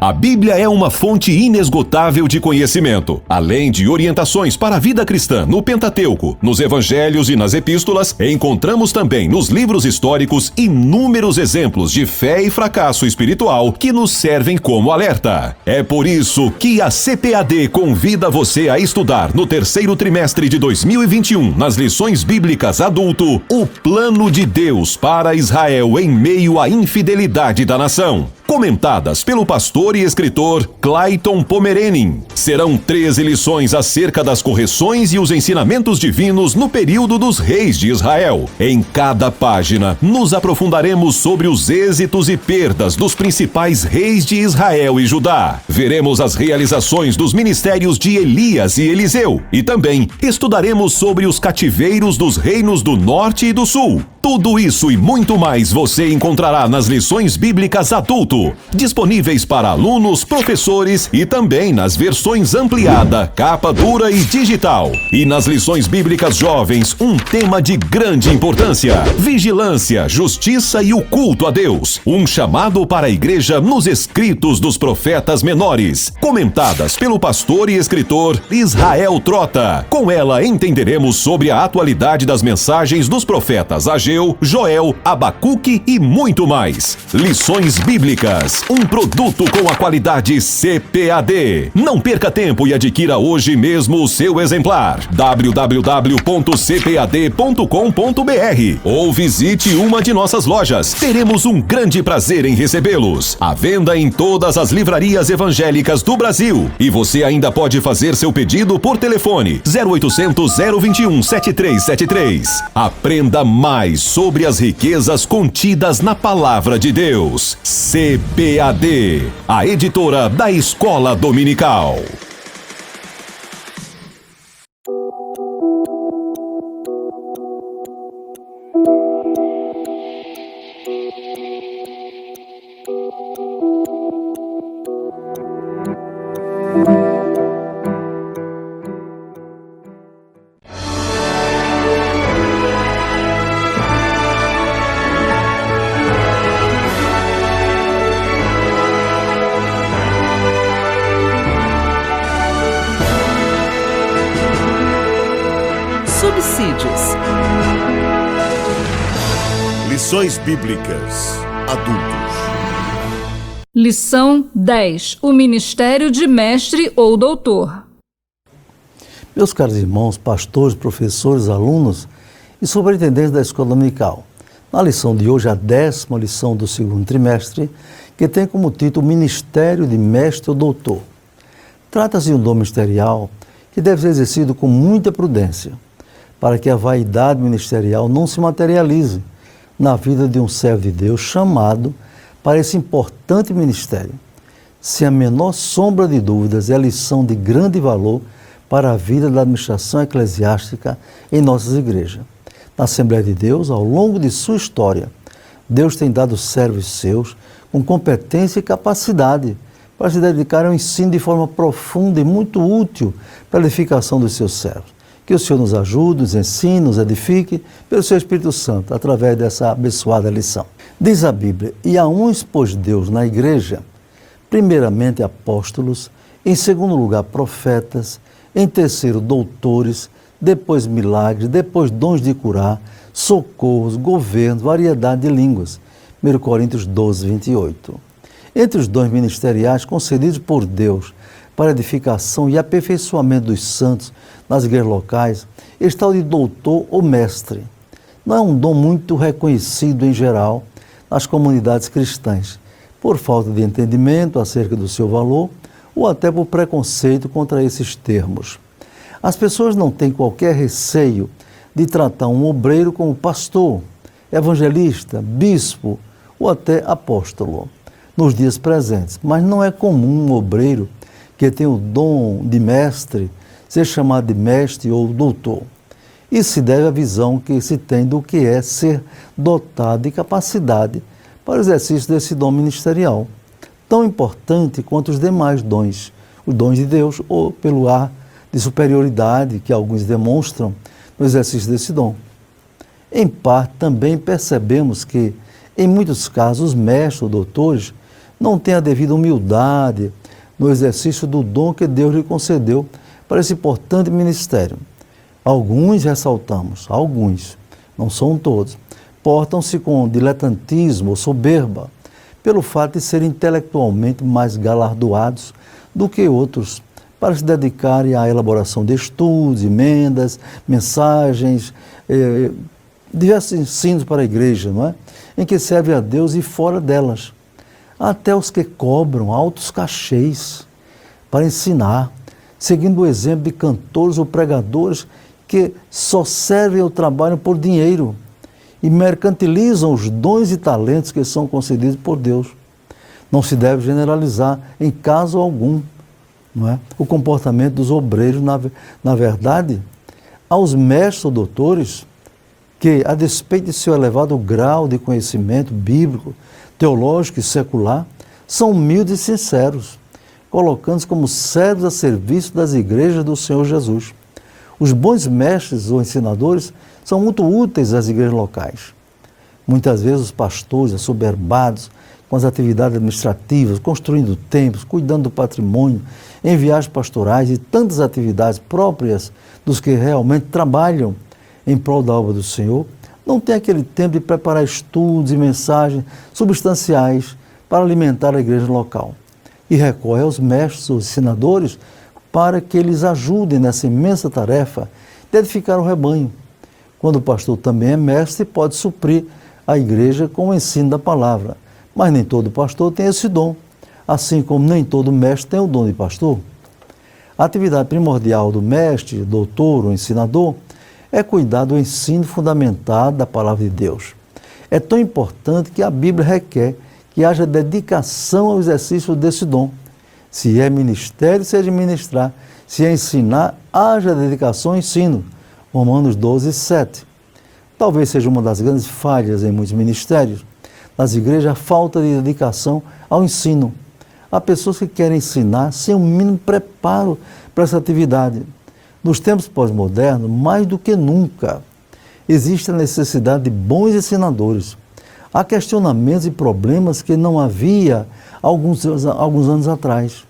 A Bíblia é uma fonte inesgotável de conhecimento. Além de orientações para a vida cristã no Pentateuco, nos Evangelhos e nas Epístolas, encontramos também nos livros históricos inúmeros exemplos de fé e fracasso espiritual que nos servem como alerta. É por isso que a CPAD convida você a estudar no terceiro trimestre de 2021, nas lições bíblicas adulto, o plano de Deus para Israel em meio à infidelidade da nação. Comentadas pelo pastor e escritor Clayton Pomerenin. Serão 13 lições acerca das correções e os ensinamentos divinos no período dos reis de Israel. Em cada página, nos aprofundaremos sobre os êxitos e perdas dos principais reis de Israel e Judá. Veremos as realizações dos ministérios de Elias e Eliseu. E também estudaremos sobre os cativeiros dos reinos do Norte e do Sul. Tudo isso e muito mais você encontrará nas lições bíblicas adulto, disponíveis para alunos, professores e também nas versões ampliada, capa dura e digital. E nas lições bíblicas jovens, um tema de grande importância: vigilância, justiça e o culto a Deus. Um chamado para a igreja nos escritos dos profetas menores, comentadas pelo pastor e escritor Israel Trota. Com ela entenderemos sobre a atualidade das mensagens dos profetas Ageu, Joel, Abacuque e muito mais. Lições Bíblicas, um produto com a qualidade CPAD. Não perca tempo e adquira hoje mesmo o seu exemplar. www.cpad.com.br ou visite uma de nossas lojas. Teremos um grande prazer em recebê-los. À venda em todas as livrarias evangélicas do Brasil. E você ainda pode fazer seu pedido por telefone 0800 021 7373. Aprenda mais sobre as riquezas contidas na Palavra de Deus. CPAD, a editora da Escola Dominical. Subsídios. Lições Bíblicas Adultos. Lição 10. O ministério de mestre ou doutor. Meus caros irmãos, pastores, professores, alunos e superintendentes da Escola Dominical, na lição de hoje, a 10ª lição do segundo trimestre, que tem como título Ministério de Mestre ou Doutor. Trata-se de um dom ministerial que deve ser exercido com muita prudência, para que a vaidade ministerial não se materialize na vida de um servo de Deus chamado para esse importante ministério. Sem a menor sombra de dúvidas, é lição de grande valor para a vida da administração eclesiástica em nossas igrejas. Na Assembleia de Deus, ao longo de sua história, Deus tem dado servos seus com competência e capacidade para se dedicar ao ensino de forma profunda e muito útil para a edificação dos seus servos. Que o Senhor nos ajude, nos ensine, nos edifique pelo seu Espírito Santo, através dessa abençoada lição. Diz a Bíblia: e a uns pôs Deus na igreja, primeiramente apóstolos, em segundo lugar profetas, em terceiro doutores, depois milagres, depois dons de curar, socorros, governo, variedade de línguas. 1 Coríntios 12, 28. Entre os dons ministeriais concedidos por Deus para a edificação e aperfeiçoamento dos santos nas igrejas locais, está o de doutor ou mestre. Não é um dom muito reconhecido em geral nas comunidades cristãs, por falta de entendimento acerca do seu valor ou até por preconceito contra esses termos. As pessoas não têm qualquer receio de tratar um obreiro como pastor, evangelista, bispo ou até apóstolo nos dias presentes, mas não é comum um obreiro que tem o dom de mestre ser chamado de mestre ou doutor. Isso se deve à visão que se tem do que é ser dotado de capacidade para o exercício desse dom ministerial, tão importante quanto os demais dons, os dons de Deus, ou pelo ar de superioridade que alguns demonstram no exercício desse dom. Em parte, também percebemos que, em muitos casos, os mestres ou doutores não tem a devida humildade no exercício do dom que Deus lhe concedeu para esse importante ministério. Alguns, ressaltamos, alguns, não são todos, portam-se com diletantismo ou soberba, pelo fato de serem intelectualmente mais galardoados do que outros, para se dedicarem à elaboração de estudos, emendas, mensagens, diversos ensinos para a igreja, não é? Em que serve a Deus e fora delas. Até os que cobram altos cachês para ensinar, seguindo o exemplo de cantores ou pregadores que só servem ou trabalham por dinheiro e mercantilizam os dons e talentos que são concedidos por Deus. Não se deve generalizar em caso algum, não é? O comportamento dos obreiros. Na verdade, aos mestres ou doutores que, a despeito de seu elevado grau de conhecimento bíblico, teológico e secular, são humildes e sinceros, colocando-se como servos a serviço das igrejas do Senhor Jesus. Os bons mestres ou ensinadores são muito úteis às igrejas locais. Muitas vezes os pastores, assoberbados com as atividades administrativas, construindo templos, cuidando do patrimônio, em viagens pastorais e tantas atividades próprias dos que realmente trabalham em prol da obra do Senhor, não tem aquele tempo de preparar estudos e mensagens substanciais para alimentar a igreja local. E recorre aos mestres ou ensinadores para que eles ajudem nessa imensa tarefa de edificar o rebanho. Quando o pastor também é mestre, pode suprir a igreja com o ensino da palavra. Mas nem todo pastor tem esse dom, assim como nem todo mestre tem o dom de pastor. A atividade primordial do mestre, doutor ou ensinador é cuidar do ensino fundamentado da palavra de Deus. É tão importante que a Bíblia requer que haja dedicação ao exercício desse dom. Se é ministério, seja ministrar. Se é ensinar, haja dedicação ao ensino. Romanos 12, 7. Talvez seja uma das grandes falhas em muitos ministérios, nas igrejas, a falta de dedicação ao ensino. Há pessoas que querem ensinar sem o mínimo preparo para essa atividade. Nos tempos pós-modernos, mais do que nunca, existe a necessidade de bons ensinadores. Há questionamentos e problemas que não havia alguns anos atrás.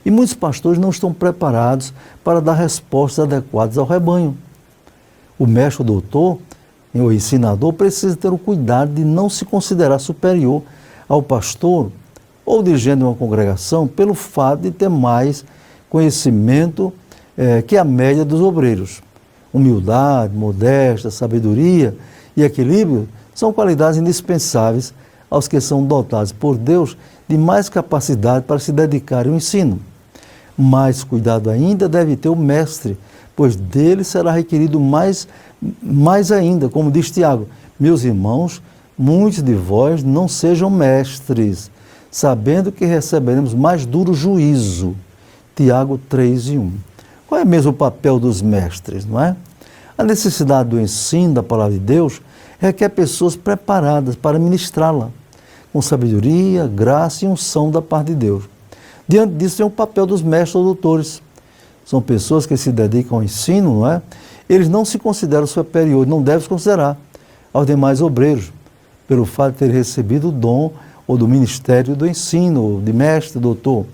E muitos pastores não estão preparados para dar respostas adequadas ao rebanho. O mestre ou doutor, o ensinador, precisa ter o cuidado de não se considerar superior ao pastor ou dirigente de uma congregação pelo fato de ter mais conhecimento que a média dos obreiros. Humildade, modéstia, sabedoria e equilíbrio são qualidades indispensáveis aos que são dotados por Deus de mais capacidade para se dedicar ao ensino. Mais cuidado ainda deve ter o mestre, pois dele será requerido mais ainda, como diz Tiago: meus irmãos, muitos de vós não sejam mestres, sabendo que receberemos mais duro juízo. Tiago 3:1. Qual é mesmo o papel dos mestres, não é? A necessidade do ensino da palavra de Deus requer pessoas preparadas para ministrá-la, com sabedoria, graça e unção da parte de Deus. Diante disso tem o papel dos mestres ou doutores. São pessoas que se dedicam ao ensino, não é? Eles não se consideram superiores, não devem se considerar aos demais obreiros, pelo fato de ter recebido o dom ou do ministério do ensino, de mestre, doutor,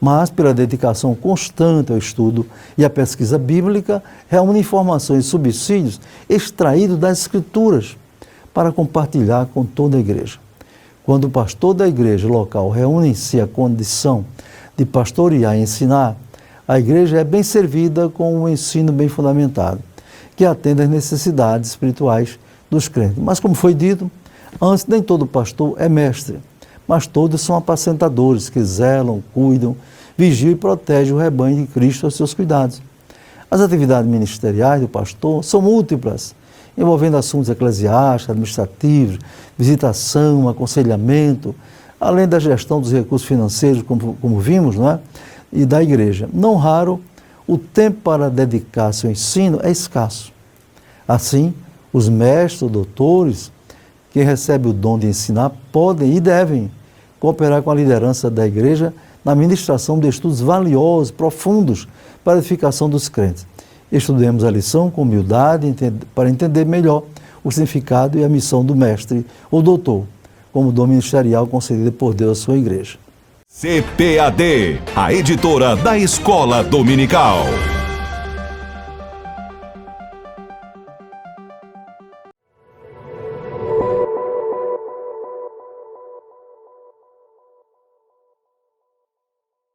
mas pela dedicação constante ao estudo e à pesquisa bíblica, reúne informações e subsídios extraídos das Escrituras para compartilhar com toda a igreja. Quando o pastor da igreja local reúne em si a condição de pastorear e ensinar, a igreja é bem servida com um ensino bem fundamentado, que atende às necessidades espirituais dos crentes. Mas, como foi dito, antes nem todo pastor é mestre, mas todos são apacentadores que zelam, cuidam, vigiam e protegem o rebanho de Cristo aos seus cuidados. As atividades ministeriais do pastor são múltiplas, envolvendo assuntos eclesiásticos, administrativos, visitação, aconselhamento, além da gestão dos recursos financeiros, como vimos, não é? E da igreja. Não raro, o tempo para dedicar-se ao ensino é escasso. Assim, os mestres, doutores, que recebem o dom de ensinar, podem e devem cooperar com a liderança da igreja na ministração de estudos valiosos, profundos, para a edificação dos crentes. Estudemos a lição com humildade para entender melhor o significado e a missão do mestre ou doutor, como dom ministerial concedido por Deus à sua igreja. CPAD, a editora da Escola Dominical.